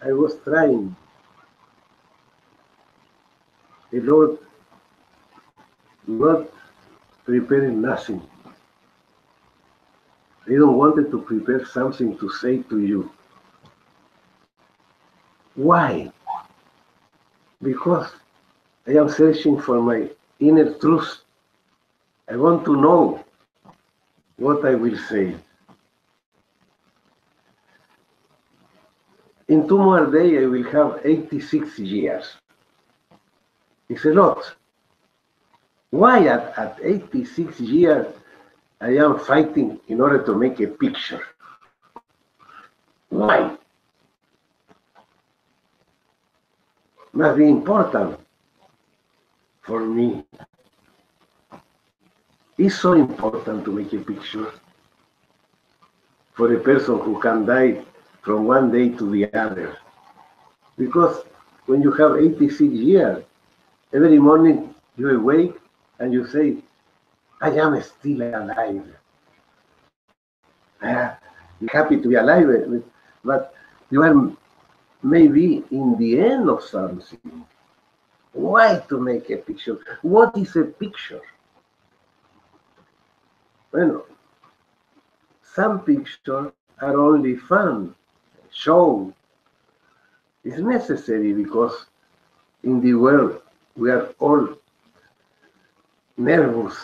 I was trying a lot, not preparing nothing. I don't wanted to prepare something to say to you. Why? Because I am searching for my inner truth. I want to know what I will say. In 2 more days, I will have 86 years. It's a lot. Why at 86 years I am fighting in order to make a picture? Why? Must be important for me. It's so important to make a picture for a person who can die from one day to the other. Because when you have 86 years, every morning you awake and you say, I am still alive. You're happy to be alive, but you are maybe in the end of something. Why to make a picture? What is a picture? Well, some pictures are only fun, show. It's necessary because in the world we are all nervous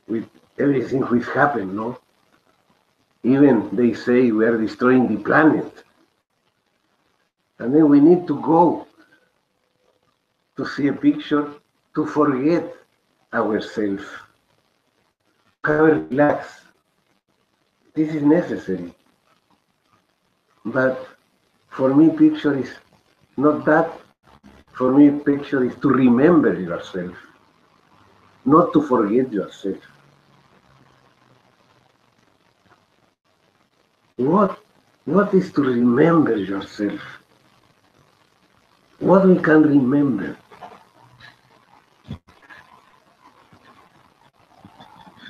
with everything which happened, no? Even they say we are destroying the planet. And then we need to go to see a picture to forget ourselves, to relax. This is necessary. But for me, picture is not that. For me, picture is to remember yourself, not to forget yourself. What is to remember yourself? What we can remember?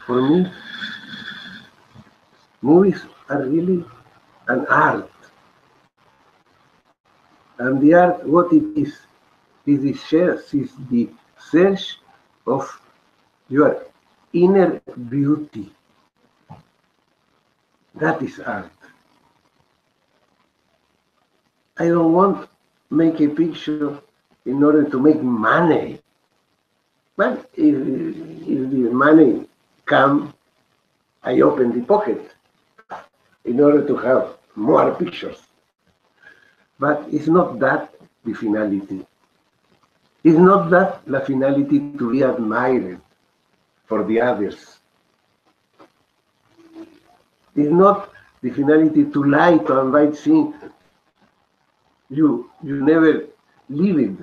For me, movies are really an art. And the art, what it is the search of your inner beauty. That is art. I don't want to make a picture in order to make money. But if the money comes, I open the pocket in order to have more pictures. But it's not that the finality. It's not that the finality to be admired for the others. It's not the finality to lie, to invite things you never lived.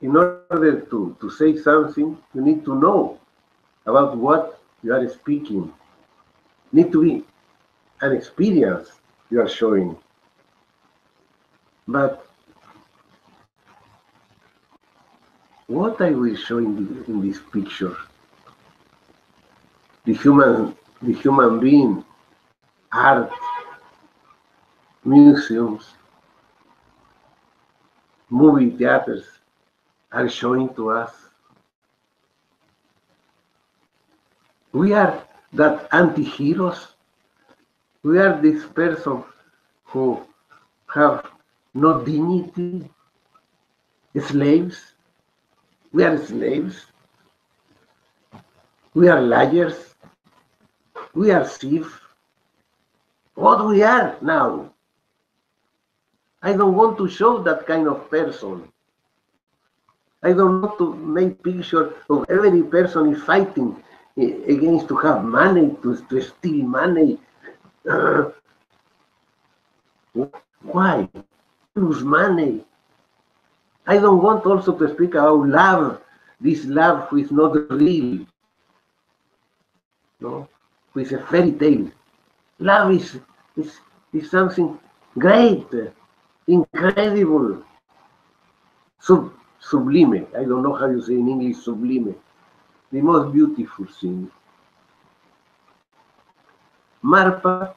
In order to say something, you need to know about what you are speaking. Need to be an experience you are showing. But what I will show in this picture, the human being, art, museums, movie theaters are showing to us. We are that anti-heroes. We are this person who have no dignity, slaves. We are slaves. We are liars. We are thieves. What we are now? I don't want to show that kind of person. I don't want to make picture of every person is fighting against to have money, to steal money. Why? Lose money. I don't want also to speak about love, this love who is not real, no, who is a fairy tale. Love is something great, incredible, sublime. I don't know how you say in English sublime. The most beautiful thing. Marpa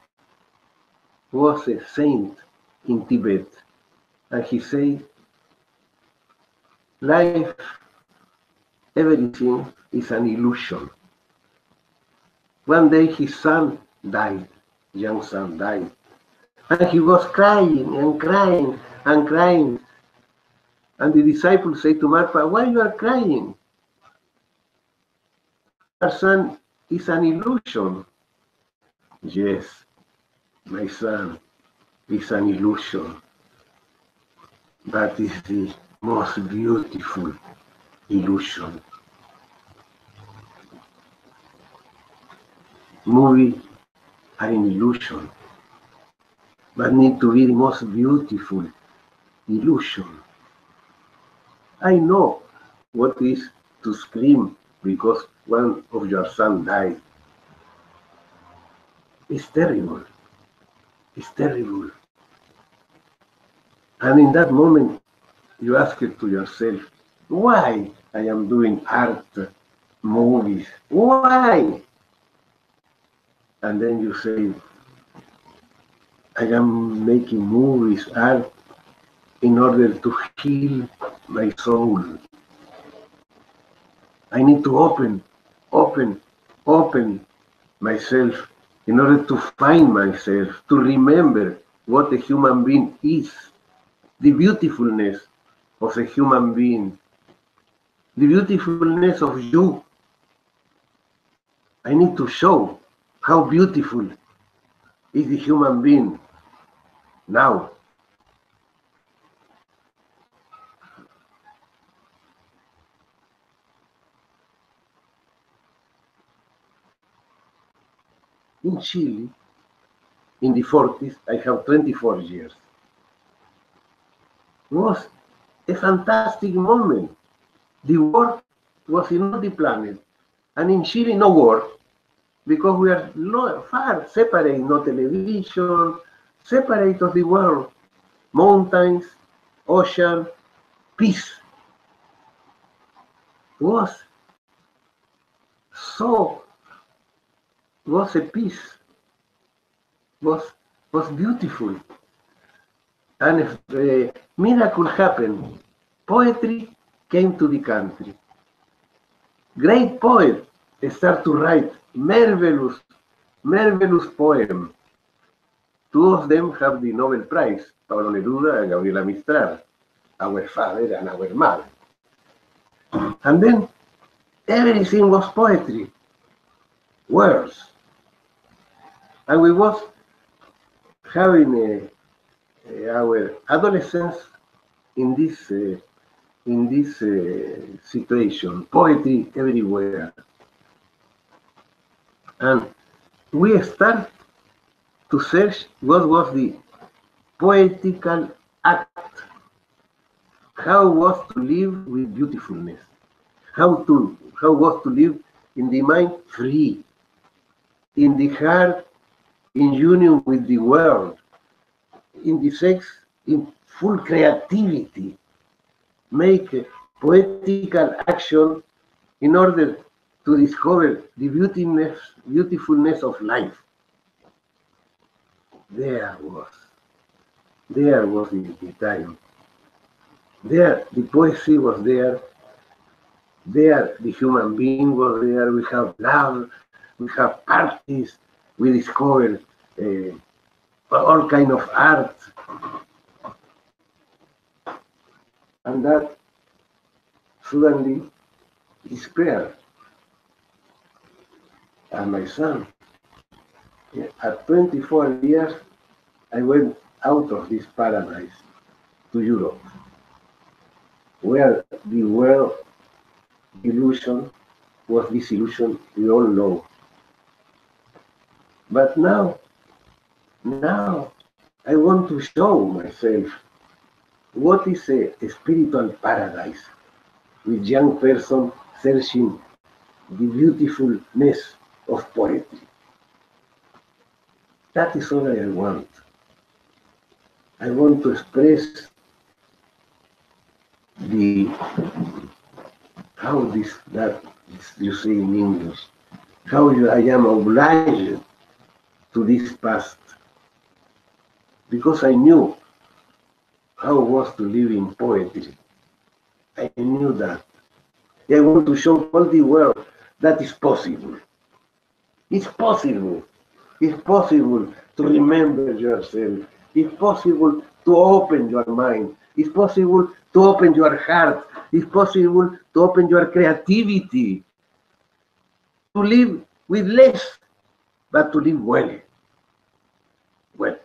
was a saint in Tibet, and he said, life, everything is an illusion. One day his son died, young son died, and he was crying and crying and crying. And the disciples say to Martha, why you are crying? Our son is an illusion. Yes, my son is an illusion, but it's the most beautiful illusion. Movies are an illusion, but need to be the most beautiful illusion. I know what is to scream because one of your sons died. It's terrible. It's terrible. And in that moment, you ask it to yourself, why I am doing art, movies? Why? And then you say, I am making movies, art, in order to heal my soul. I need to open myself in order to find myself, to remember what a human being is, the beautifulness of a human being, the beautifulness of you. I need to show how beautiful is the human being now. In Chile, in the 40s, I have 24 years. It was a fantastic moment. The war was in the planet, and in Chile, no war, because we are far separate, no television, separate of the world, mountains, ocean, peace. Was a peace, was beautiful. And a miracle happened. Poetry came to the country. Great poets start to write marvelous poems. Two of them have the Nobel Prize, Pablo Neruda and Gabriela Mistral, our father and our mother. And then everything was poetry, words. And we was having our adolescence in this situation, poetry everywhere. And we start to search what was the poetical act, how was to live with beautifulness, how was to live in the mind free, in the heart in union with the world, in the sex in full creativity, make a poetical action in order to discover the beautifulness of life. There was the time. There, the poesy was there. There, the human being was there. We have love. We have parties. We discovered all kind of art. And that suddenly disappeared. And my son, at 24 years, I went out of this paradise to Europe, where the world illusion was this illusion we all know. But now I want to show myself what is a spiritual paradise with young person searching the beautifulness of poetry. That is all I want. I want to express that you say in English, how I am obliged to this past, because I knew how it was to live in poetry. I knew that. I want to show all the world that is possible. It's possible. It's possible to remember yourself. It's possible to open your mind. It's possible to open your heart. It's possible to open your creativity. To live with less, but to live well. Well,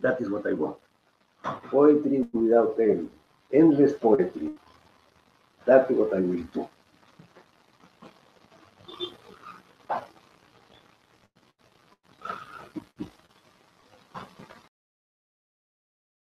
that is what I want. Poetry without end. Endless poetry. That's what I will do.